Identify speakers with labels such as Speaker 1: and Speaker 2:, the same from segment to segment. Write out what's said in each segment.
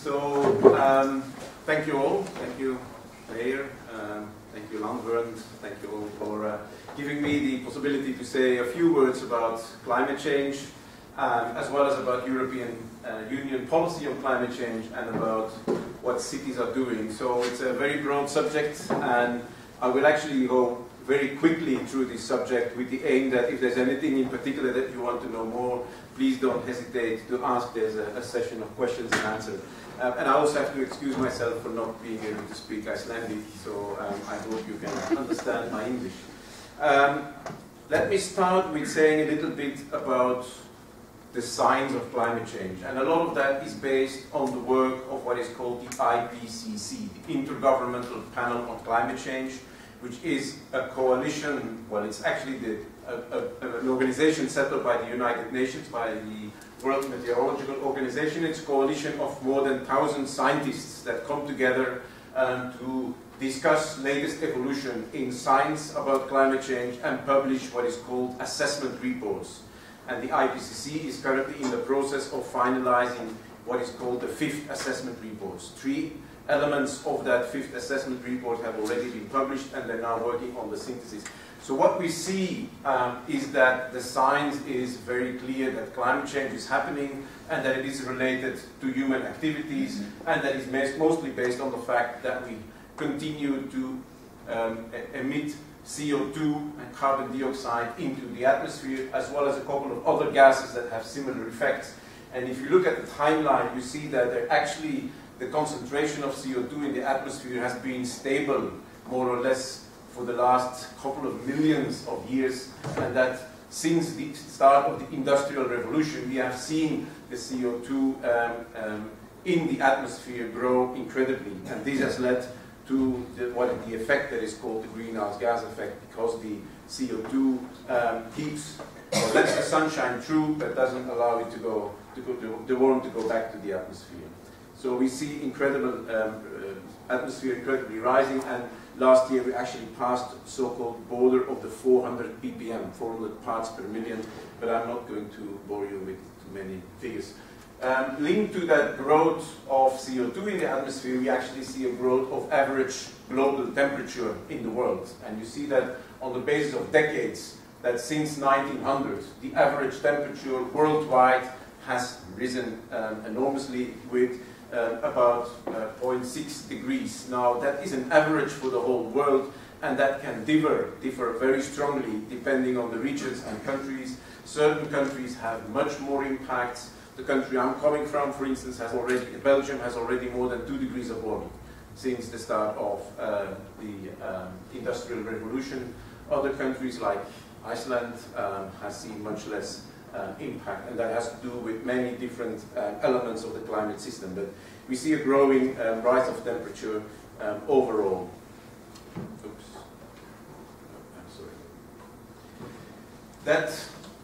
Speaker 1: So, thank you all. Thank you, Mayor. Thank you, Landwehr. Thank you all for giving me the possibility to say a few words about climate change, as well as about European Union policy on climate change and about what cities are doing. So it's a very broad subject, and I will actually go very quickly through this subject with the aim that if there's anything in particular that you want to know more, please don't hesitate to ask. There's a session of questions and answers. And I also have to excuse myself for not being able to speak Icelandic, so I hope you can understand my English. Let me start with saying a little bit about the science of climate change. And a lot of that is based on the work of what is called the IPCC, the Intergovernmental Panel on Climate Change, which is a coalition, well, it's actually an organization set up by the United Nations, by the World Meteorological Organization. It's a coalition of more than 1,000 scientists that come together to discuss latest evolution in science about climate change and publish what is called assessment reports. And the IPCC is currently in the process of finalizing what is called the 5th assessment reports. 3 elements of that 5th assessment report have already been published, and they're now working on the synthesis. So what we see is that the science is very clear that climate change is happening and that it is related to human activities, and that is mostly based on the fact that we continue to emit CO2 and carbon dioxide into the atmosphere, as well as a couple of other gases that have similar effects. And if you look at the timeline, you see that actually the concentration of CO2 in the atmosphere has been stable, more or less, for the last couple of millions of years, and that since the start of the Industrial Revolution, we have seen the CO2 in the atmosphere grow incredibly, and this has led to the effect that is called the greenhouse gas effect, because the CO2 lets the sunshine through, but doesn't allow it the warmth to go back to the atmosphere. So we see incredible atmosphere incredibly rising, and last year we actually passed the so-called border of the 400 ppm, 400 parts per million, but I'm not going to bore you with too many figures. Linked to that growth of CO2 in the atmosphere, we actually see a growth of average global temperature in the world. And you see that on the basis of decades, that since 1900, the average temperature worldwide has risen enormously with about 0.6 degrees. Now, that is an average for the whole world, and that can differ very strongly depending on the regions and countries. Certain countries have much more impacts. The country I'm coming from, for instance, Belgium has already more than 2 degrees of warming since the start of the Industrial Revolution. Other countries like Iceland have seen much less impact, and that has to do with many different elements of the climate system. But we see a growing rise of temperature overall. Oops. I'm sorry. That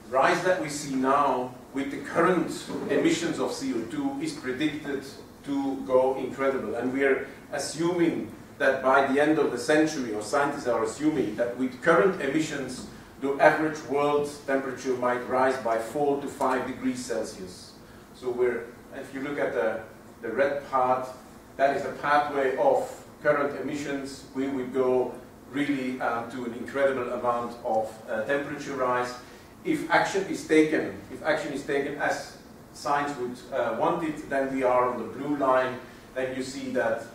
Speaker 1: rise that we see now with the current emissions of CO2 is predicted to go incredible, and we are assuming that by the end of the century, or scientists are assuming that with current emissions, the average world temperature might rise by 4 to 5 degrees Celsius. So if you look at the red part, that is a pathway of current emissions. We would go really to an incredible amount of temperature rise. If action is taken as science would want it, then we are on the blue line. Then you see that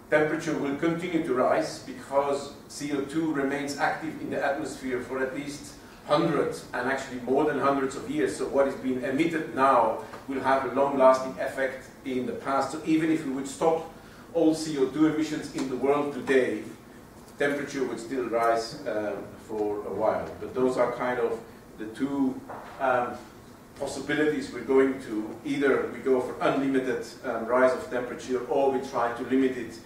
Speaker 1: temperature will continue to rise because CO2 remains active in the atmosphere for at least hundreds, and actually more than hundreds of years. So what is being emitted now will have a long-lasting effect in the past. So even if we would stop all CO2 emissions in the world today, temperature would still rise for a while. But those are kind of the two possibilities we're going to. Either we go for unlimited rise of temperature, or we try to limit it.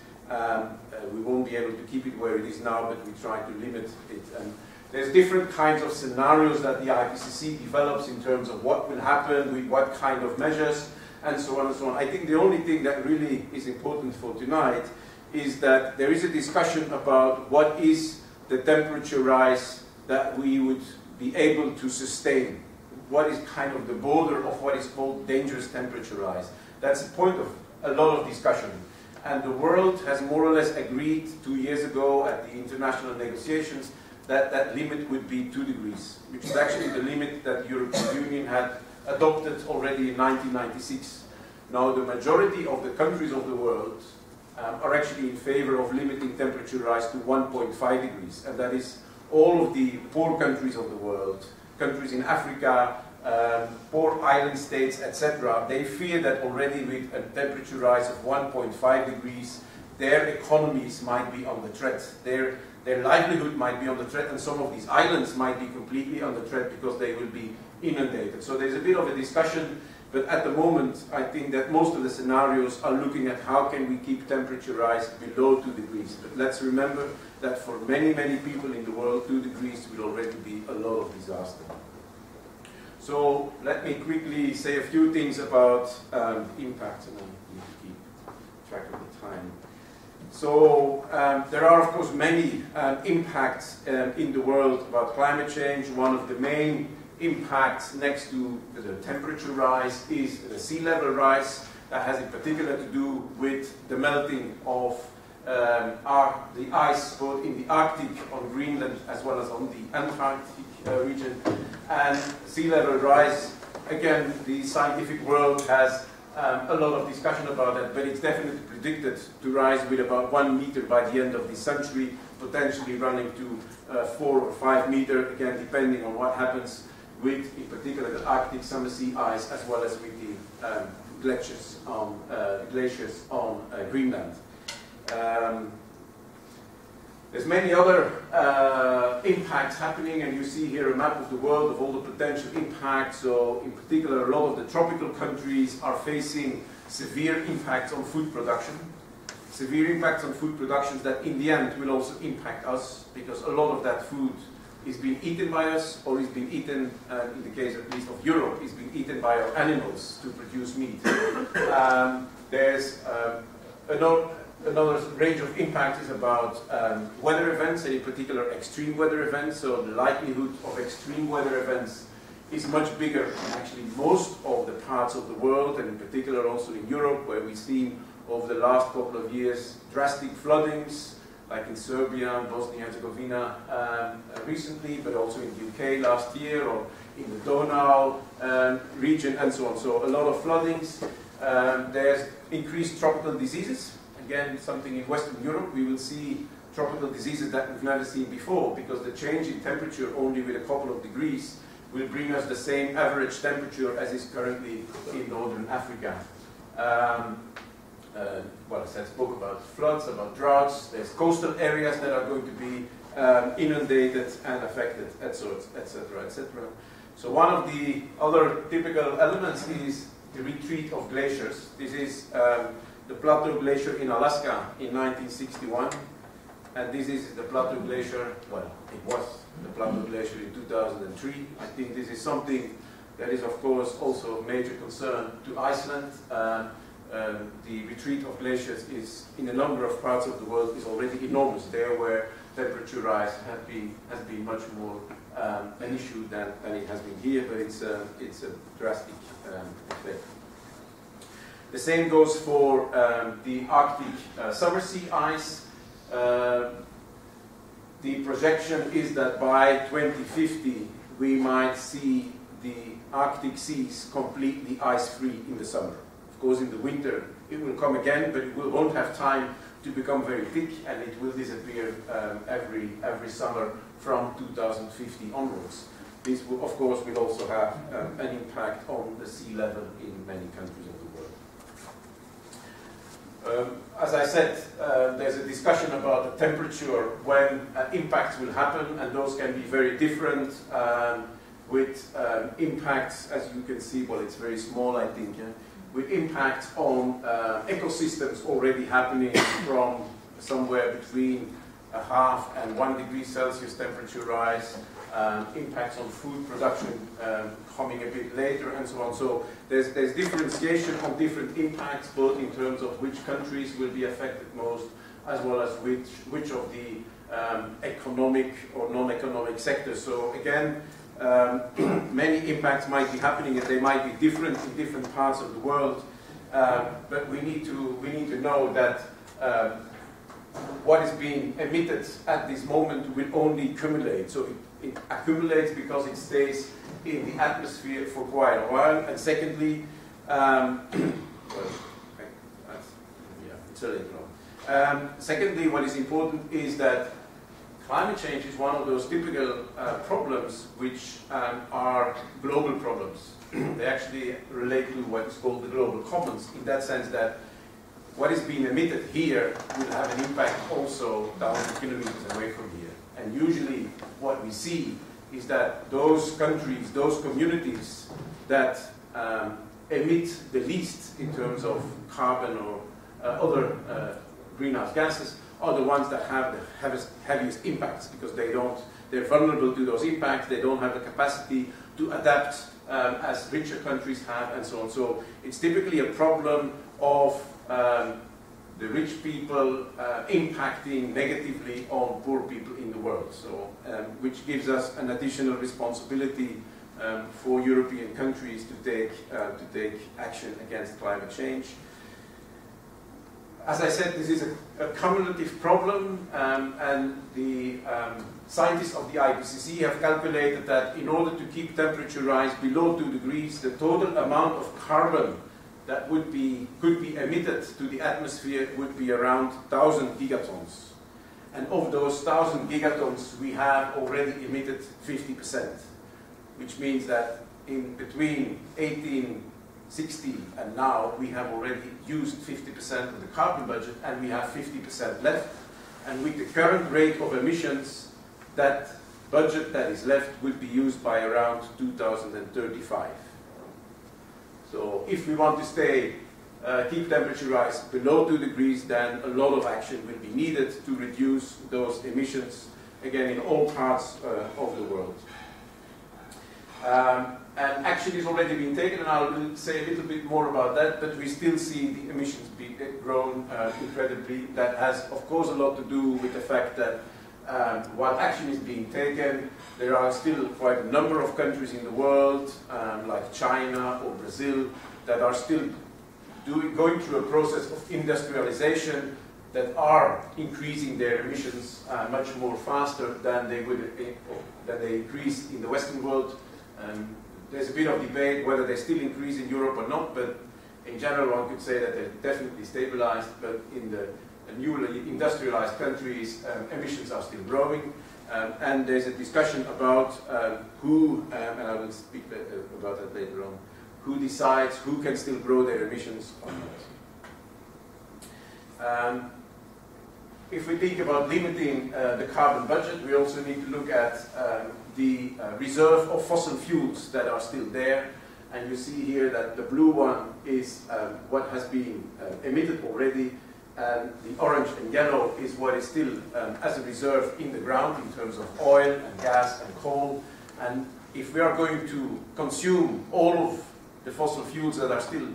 Speaker 1: We won't be able to keep it where it is now, but we try to limit it. And there's different kinds of scenarios that the IPCC develops in terms of what will happen with what kind of measures, and so on and so on. I think the only thing that really is important for tonight is that there is a discussion about what is the temperature rise that we would be able to sustain. what is kind of the border of what is called dangerous temperature rise. That's the point of a lot of discussion. And the world has more or less agreed 2 years ago at the international negotiations that that limit would be 2 degrees, which is actually the limit that the European Union had adopted already in 1996. Now, the majority of the countries of the world are actually in favor of limiting temperature rise to 1.5 degrees, and that is all of the poor countries of the world, countries in Africa, poor island states, etc. They fear that already with a temperature rise of 1.5 degrees, their economies might be under threat. Their livelihood might be under threat, and some of these islands might be completely under threat because they will be inundated. So there's a bit of a discussion, but at the moment I think that most of the scenarios are looking at how can we keep temperature rise below 2 degrees. But let's remember that for many, many people in the world, 2 degrees will already be a lot of disaster. So let me quickly say a few things about impacts, and I need to keep track of the time. So there are, of course, many impacts in the world about climate change. One of the main impacts next to the temperature rise is the sea level rise. That has in particular to do with the melting of the ice both in the Arctic, on Greenland, as well as on the Antarctic region. And sea level rise, again, the scientific world has a lot of discussion about that, but it's definitely predicted to rise with about 1 meter by the end of this century, potentially running to 4 or 5 meters, again, depending on what happens with, in particular, the Arctic summer sea ice, as well as with the glaciers on Greenland. There's many other impacts happening, and you see here a map of the world of all the potential impacts. So in particular, a lot of the tropical countries are facing severe impacts on food production. Severe impacts on food production that in the end will also impact us, because a lot of that food is being eaten by us, or is being eaten, in the case at least of Europe, is being eaten by our animals to produce meat. There's another range of impact is about weather events, and in particular extreme weather events. So the likelihood of extreme weather events is much bigger in actually most of the parts of the world, and in particular also in Europe, where we've seen over the last couple of years drastic floodings, like in Serbia, Bosnia and Herzegovina recently, but also in the UK last year, or in the Donau region, and so on. So a lot of floodings. There's increased tropical diseases. Again, something in Western Europe, we will see tropical diseases that we've never seen before, because the change in temperature only with a couple of degrees will bring us the same average temperature as is currently in northern Africa. Well, I spoke about floods, about droughts. There's coastal areas that are going to be inundated and affected, etc., etc. So one of the other typical elements is the retreat of glaciers. This is the Plateau Glacier in Alaska in 1961, and this is the Plateau Glacier, well, it was the Plateau Glacier in 2003. I think this is something that is, of course, also of major concern to Iceland. The retreat of glaciers is, in a number of parts of the world, is already enormous there, where temperature rise has been much more an issue than it has been here, but it's a drastic effect. The same goes for the Arctic summer sea ice. The projection is that by 2050 we might see the Arctic seas completely ice-free in the summer. Of course, in the winter it will come again, but it won't have time to become very thick, and it will disappear every summer from 2050 onwards. This, will, of course, will also have an impact on the sea level in many countries of the world. As I said, there's a discussion about the temperature when impacts will happen, and those can be very different with impacts, as you can see, well, it's very small, I think, with impacts on ecosystems already happening from somewhere between 0.5 and 1 degree Celsius temperature rise, impacts on food production coming a bit later, and so on. So there's differentiation on different impacts, both in terms of which countries will be affected most, as well as which of the economic or non-economic sectors. So again, Many impacts might be happening and they might be different in different parts of the world, but we need to know that what is being emitted at this moment will only accumulate. So it accumulates because it stays in the atmosphere for quite a while. And secondly, secondly, what is important is that climate change is one of those typical problems which are global problems. They actually relate to what is called the global commons, in that sense that what is being emitted here will have an impact also down the kilometers away from here. And usually what we see is that those countries, those communities that emit the least in terms of carbon or other greenhouse gases are the ones that have the heaviest impacts, because they're vulnerable to those impacts, they don't have the capacity to adapt as richer countries have, and so on. So it's typically a problem of the rich people impacting negatively on poor people in the world. So, which gives us an additional responsibility for European countries to take action against climate change. As I said, this is a cumulative problem, and the scientists of the IPCC have calculated that in order to keep temperature rise below 2 degrees, the total amount of carbon that could be emitted to the atmosphere would be around 1,000 gigatons. And of those 1,000 gigatons, we have already emitted 50%, which means that in between 1860 and now, we have already used 50% of the carbon budget, and we have 50% left. And with the current rate of emissions, that budget that is left will be used by around 2035. So if we want to keep temperature rise below 2 degrees, then a lot of action will be needed to reduce those emissions, again, in all parts of the world. And action is already being taken, and I'll say a little bit more about that, but we still see the emissions being grown incredibly. That has, of course, a lot to do with the fact that while action is being taken, there are still quite a number of countries in the world, like China or Brazil, that are still going through a process of industrialization that are increasing their emissions much more faster than they increase in the Western world. There's a bit of debate whether they still increase in Europe or not, but in general one could say that they're definitely stabilized, but in the newly industrialized countries, emissions are still growing. And there's a discussion about who, and I will speak about that later on, who decides who can still grow their emissions or not. If we think about limiting the carbon budget, we also need to look at the reserve of fossil fuels that are still there. And you see here that the blue one is what has been emitted already, and the orange and yellow is what is still as a reserve in the ground in terms of oil and gas and coal. And if we are going to consume all of the fossil fuels that are still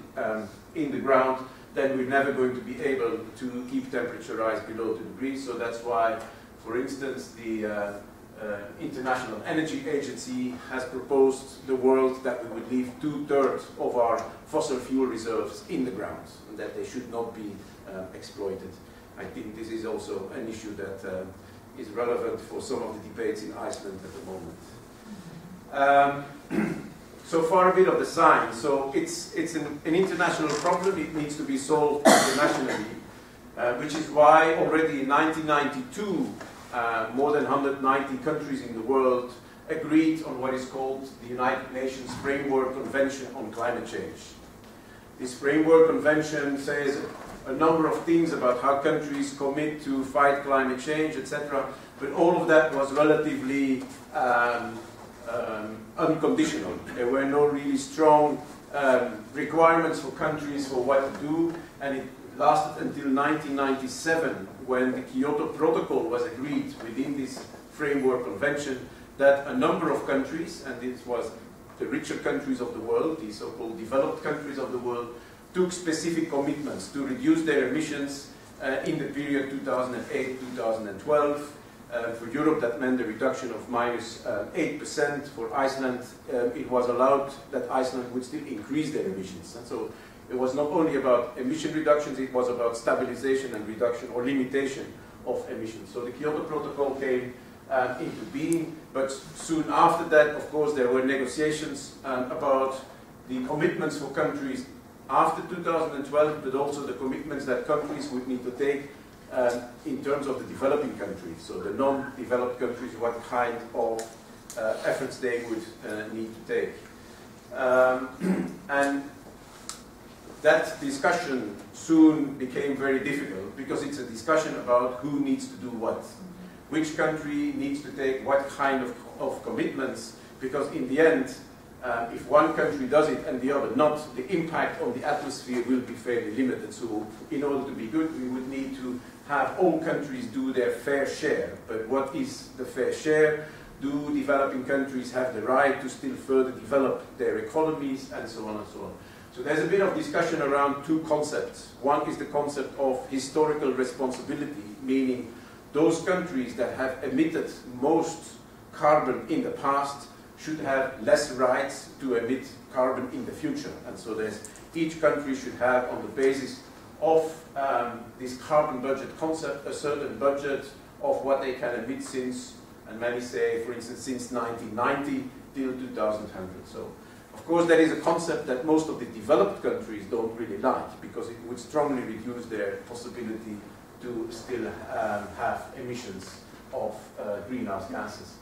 Speaker 1: in the ground, then we're never going to be able to keep temperature rise below 2 degrees. So that's why, for instance, the International Energy Agency has proposed the world that we would leave 2/3 of our fossil fuel reserves in the ground, and that they should not be exploited. I think this is also an issue that is relevant for some of the debates in Iceland at the moment. So far, a bit of the science. So it's an international problem. It needs to be solved internationally, which is why already in 1992, more than 190 countries in the world agreed on what is called the United Nations Framework Convention on Climate Change. This Framework Convention says a number of things about how countries commit to fight climate change, etc. But all of that was relatively unconditional. There were no really strong requirements for countries for what to do, and it lasted until 1997, when the Kyoto Protocol was agreed within this Framework Convention, that a number of countries, and this was the richer countries of the world, the so-called developed countries of the world, took specific commitments to reduce their emissions in the period 2008-2012, For Europe, that meant a reduction of minus 8%. For Iceland, it was allowed that Iceland would still increase their emissions. And so it was not only about emission reductions, it was about stabilization and reduction or limitation of emissions. So the Kyoto Protocol came into being, but soon after that, of course, there were negotiations about the commitments for countries after 2012, but also the commitments that countries would need to take in terms of the developing countries, so the non-developed countries, what kind of efforts they would need to take. And that discussion soon became very difficult because it's a discussion about who needs to do what. Which country needs to take what kind of commitments, because in the end, if one country does it and the other not, the impact on the atmosphere will be fairly limited. So in order to be good, we would need to have all countries do their fair share. But what is the fair share? Do developing countries have the right to still further develop their economies, and so on and so on? So there's a bit of discussion around two concepts. One is the concept of historical responsibility, meaning those countries that have emitted most carbon in the past should have less rights to emit carbon in the future. And so each country should have, on the basis of this carbon budget concept, a certain budget of what they can emit since, and many say, for instance, since 1990 till 2100. So, of course, that is a concept that most of the developed countries don't really like, because it would strongly reduce their possibility to still have emissions of greenhouse gases.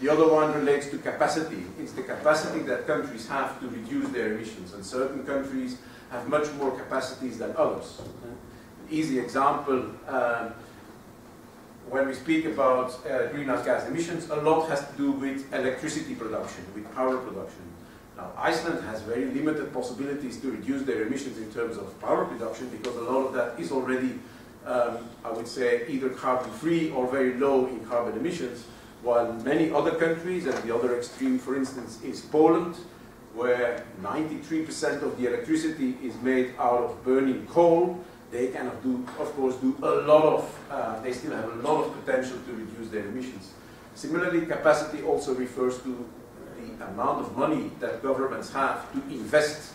Speaker 1: The other one relates to capacity. It's the capacity that countries have to reduce their emissions, and certain countries have much more capacities than others. An easy example, when we speak about greenhouse gas emissions, a lot has to do with electricity production, with power production. Now, Iceland has very limited possibilities to reduce their emissions in terms of power production, because a lot of that is already, I would say, either carbon-free or very low in carbon emissions, while many other countries, and the other extreme, for instance, is Poland, where 93% of the electricity is made out of burning coal. They cannot do, of course, do a lot of, they still have a lot of potential to reduce their emissions. Similarly, capacity also refers to the amount of money that governments have to invest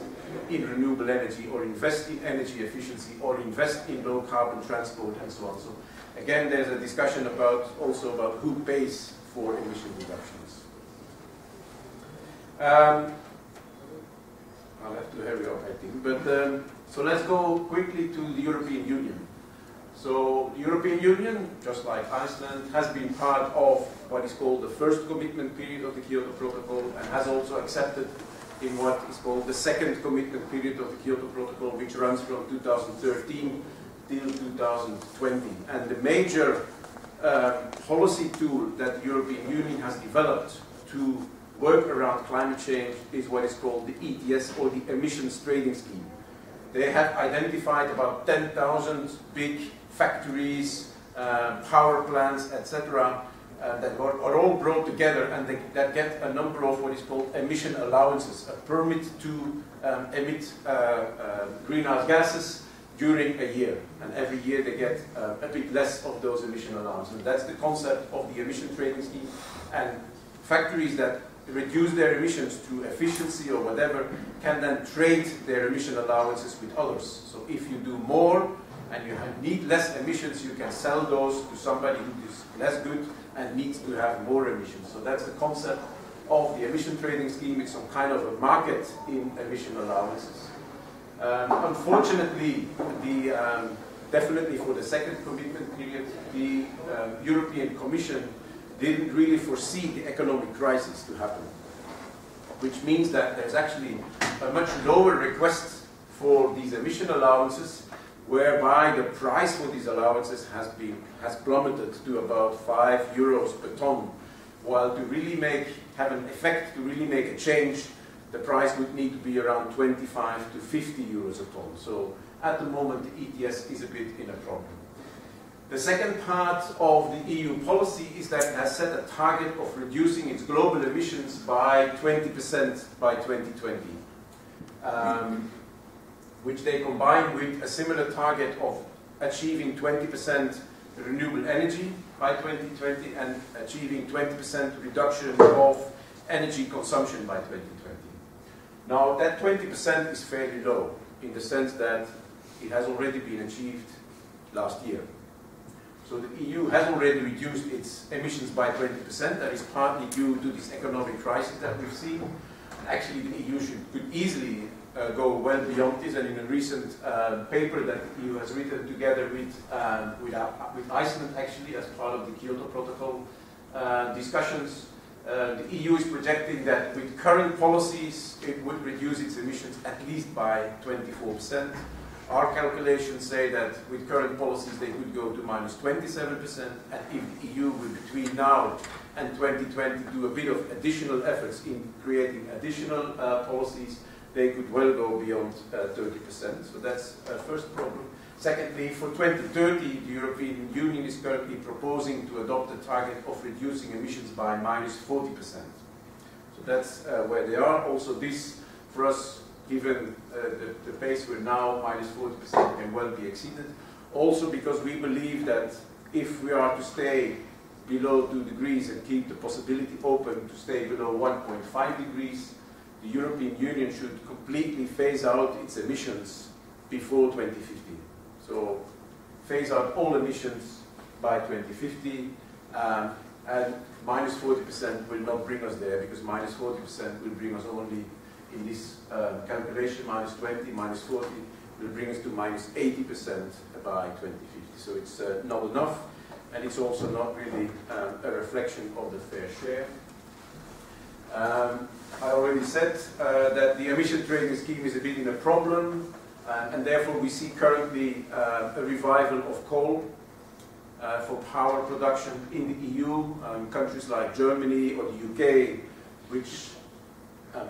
Speaker 1: in renewable energy, or invest in energy efficiency, or invest in low carbon transport, and so on. So again, there's a discussion also about who pays for emission reductions. I'll have to hurry up, I think. But so let's go quickly to the European Union. So the European Union, just like Iceland, has been part of what is called the first commitment period of the Kyoto Protocol, and has also accepted in what is called the second commitment period of the Kyoto Protocol, which runs from 2013 till 2020. And the major policy tool that the European Union has developed to work around climate change is what is called the ETS, or the Emissions Trading Scheme. They have identified about 10,000 big factories, power plants, etc., that are all brought together, and that get a number of what is called emission allowances, a permit to emit greenhouse gases during a year. And every year they get a bit less of those emission allowances. And that's the concept of the emission trading scheme. And factories that reduce their emissions through efficiency or whatever can then trade their emission allowances with others. So if you do more and you need less emissions, you can sell those to somebody who is less good and needs to have more emissions. So that's the concept of the emission trading scheme. It's some kind of a market in emission allowances. Unfortunately, definitely for the second commitment period, the European Commission didn't really foresee the economic crisis to happen, which means that there's actually a much lower request for these emission allowances, whereby the price for these allowances has plummeted to about €5 per ton, while to really have an effect, to really make a change, the price would need to be around 25 to 50 euros a ton. So at the moment, the ETS is a bit in a problem. The second part of the EU policy is that it has set a target of reducing its global emissions by 20% by 2020, which they combine with a similar target of achieving 20% renewable energy by 2020 and achieving 20% reduction of energy consumption by 2020. Now that 20% is fairly low in the sense that it has already been achieved last year. So the EU has already reduced its emissions by 20%. That is partly due to this economic crisis that we've seen. Actually, the EU could easily go well beyond this, and in a recent paper that the EU has written together with Iceland, actually, as part of the Kyoto Protocol discussions, the EU is projecting that with current policies, it would reduce its emissions at least by 24%. Our calculations say that with current policies, they could go to -27%, and if the EU will between now and 2020 do a bit of additional efforts in creating additional policies, they could well go beyond 30%. So that's a first problem. Secondly, for 2030, the European Union is currently proposing to adopt a target of reducing emissions by -40%. So that's where they are. Also this, for us, given the pace we're now, -40% can well be exceeded. Also because we believe that if we are to stay below 2 degrees and keep the possibility open to stay below 1.5 degrees, the European Union should completely phase out its emissions before 2050. So phase out all emissions by 2050, and -40% will not bring us there, because -40% will bring us only in this calculation, -20, -40 will bring us to -80% by 2050. So it's not enough, and it's also not really a reflection of the fair share. I already said that the emission trading scheme is a bit in a problem, and therefore we see currently a revival of coal for power production in the EU. Countries like Germany or the UK, which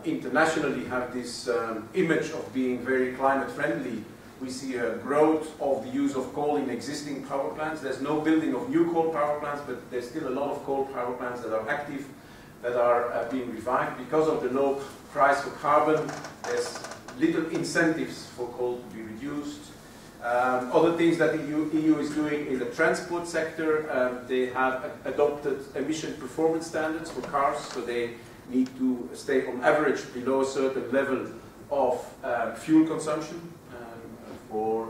Speaker 1: internationally have this image of being very climate friendly, we see a growth of the use of coal in existing power plants. There's no building of new coal power plants, but there's still a lot of coal power plants that are active, that are being revived. Because of the low price for carbon, there's little incentives for coal to be reduced. Other things that the EU is doing in the transport sector, they have adopted emission performance standards for cars, so they need to stay on average below a certain level of fuel consumption. For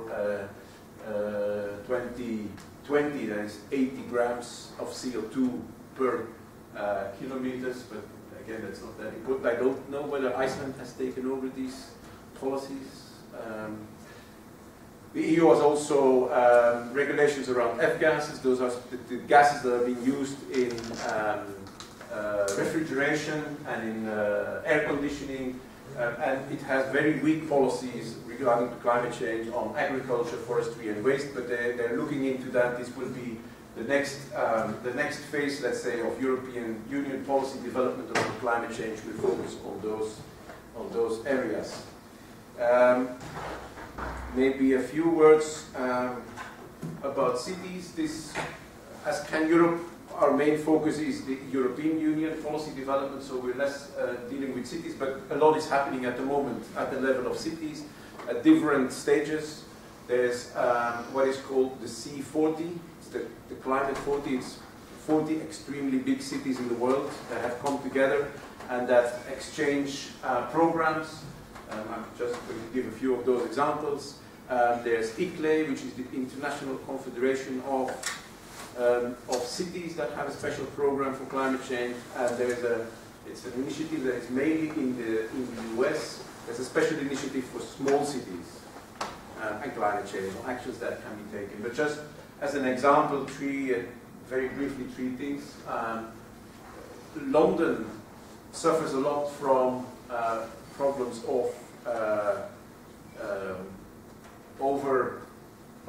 Speaker 1: 2020, there is 80 grams of CO2 per kilometers, but again, that's not that important. I don't know whether Iceland has taken over these policies. The EU has also regulations around F-gases. Those are the gases that are being used in refrigeration and in air conditioning, and it has very weak policies regarding to climate change on agriculture, forestry and waste, but they're looking into that. This will be the next phase, let's say, of European Union policy development on climate change will focus on those areas. Maybe a few words about cities. This, as Can Europe, our main focus is the European Union policy development, so we're less dealing with cities, but a lot is happening at the moment at the level of cities at different stages. There's what is called the C40, it's the Climate 40, it's 40 extremely big cities in the world that have come together and that exchange programs. I'm just going to give a few of those examples. There's ICLE, which is the International Confederation of cities that have a special program for climate change, and it's an initiative that is mainly in the US. There's a special initiative for small cities and climate change, actions that can be taken. But just as an example, very briefly, three things. London suffers a lot from problems of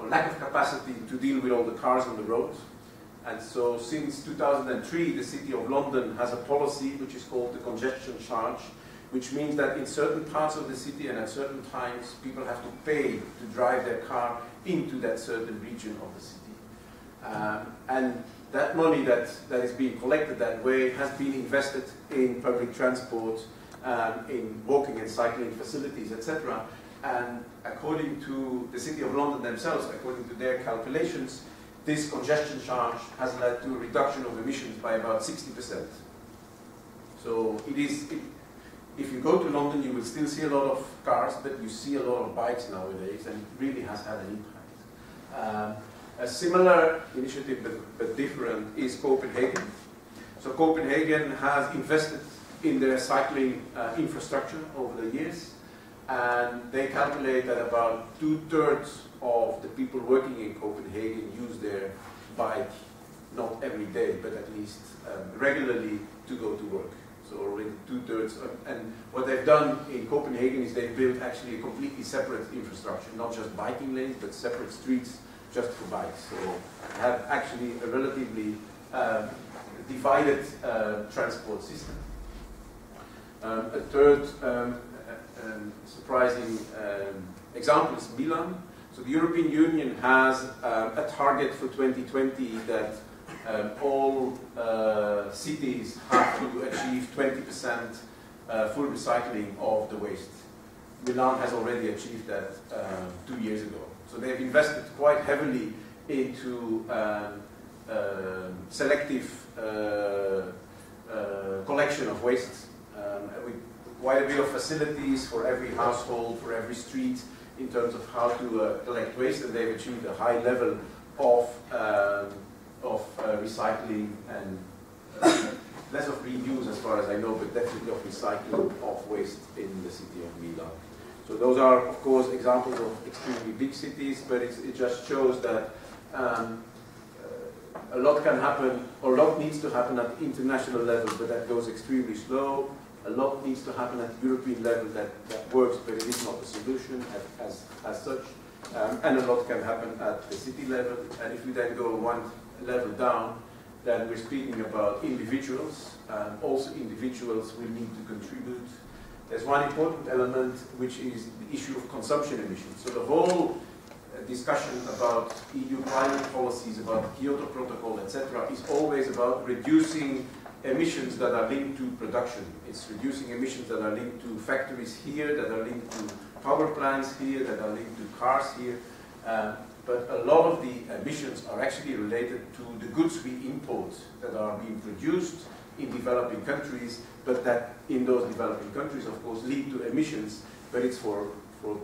Speaker 1: lack of capacity to deal with all the cars on the road. And so since 2003, the City of London has a policy which is called the congestion charge, which means that in certain parts of the city and at certain times, people have to pay to drive their car into that certain region of the city. And that money that is being collected that way has been invested in public transport, in walking and cycling facilities, etc. And according to the City of London themselves, according to their calculations, this congestion charge has led to a reduction of emissions by about 60%. So if you go to London, you will still see a lot of cars, but you see a lot of bikes nowadays, and it really has had an impact. A similar initiative, but different, is Copenhagen. So Copenhagen has invested in their cycling infrastructure over the years, and they calculate that about 2/3 of the people working in Copenhagen use their bike, not every day, but at least regularly to go to work. So already 2/3. And what they've done in Copenhagen is they've built actually a completely separate infrastructure, not just biking lanes, but separate streets just for bikes. So have actually a relatively divided transport system. A third surprising example is Milan. So the European Union has a target for 2020 that all cities have to achieve 20% full recycling of the waste. Milan has already achieved that 2 years ago. So they've invested quite heavily into selective collection of waste, with quite a bit of facilities for every household, for every street, in terms of how to collect waste, and they've achieved a high level of recycling and less of reuse as far as I know, but definitely of recycling of waste in the city of Milan. So those are, of course, examples of extremely big cities, but it just shows that a lot can happen, or a lot needs to happen at the international level, but that goes extremely slow. A lot needs to happen at the European level that works, but it is not the solution as such. And a lot can happen at the city level. And if we then go one level down, then we're speaking about individuals. Also individuals will need to contribute. There's one important element, which is the issue of consumption emissions. So the whole discussion about EU climate policies, about the Kyoto Protocol, etc., is always about reducing emissions that are linked to production. It's reducing emissions that are linked to factories here, that are linked to power plants here, that are linked to cars here. But a lot of the emissions are actually related to the goods we import that are being produced in developing countries, but that in those developing countries, of course, lead to emissions, but it's for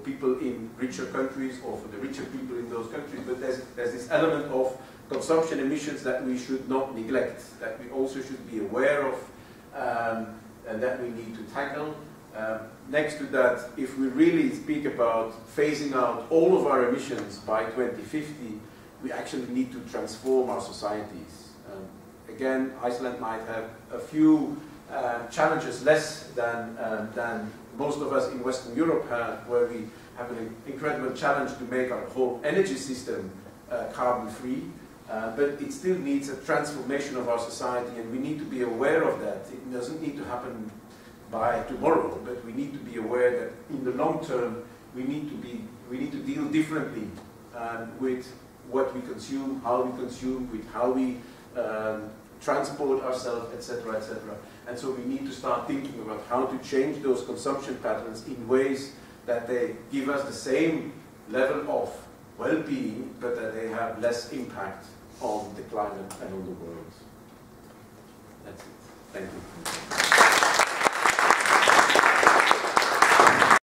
Speaker 1: people in richer countries or for the richer people in those countries. But there's this element of consumption emissions that we should not neglect, that we also should be aware of, and that we need to tackle. Next to that, if we really speak about phasing out all of our emissions by 2050, we actually need to transform our societies. Again, Iceland might have a few challenges less than most of us in Western Europe have, where we have an incredible challenge to make our whole energy system carbon-free. But it still needs a transformation of our society, and we need to be aware of that. It doesn't need to happen by tomorrow, but we need to be aware that in the long term we need to deal differently with what we consume, how we consume, with how we transport ourselves, etc., etc. And so we need to start thinking about how to change those consumption patterns in ways that they give us the same level of well-being, but that they have less impact on the climate and on the world. That's it. Thank you.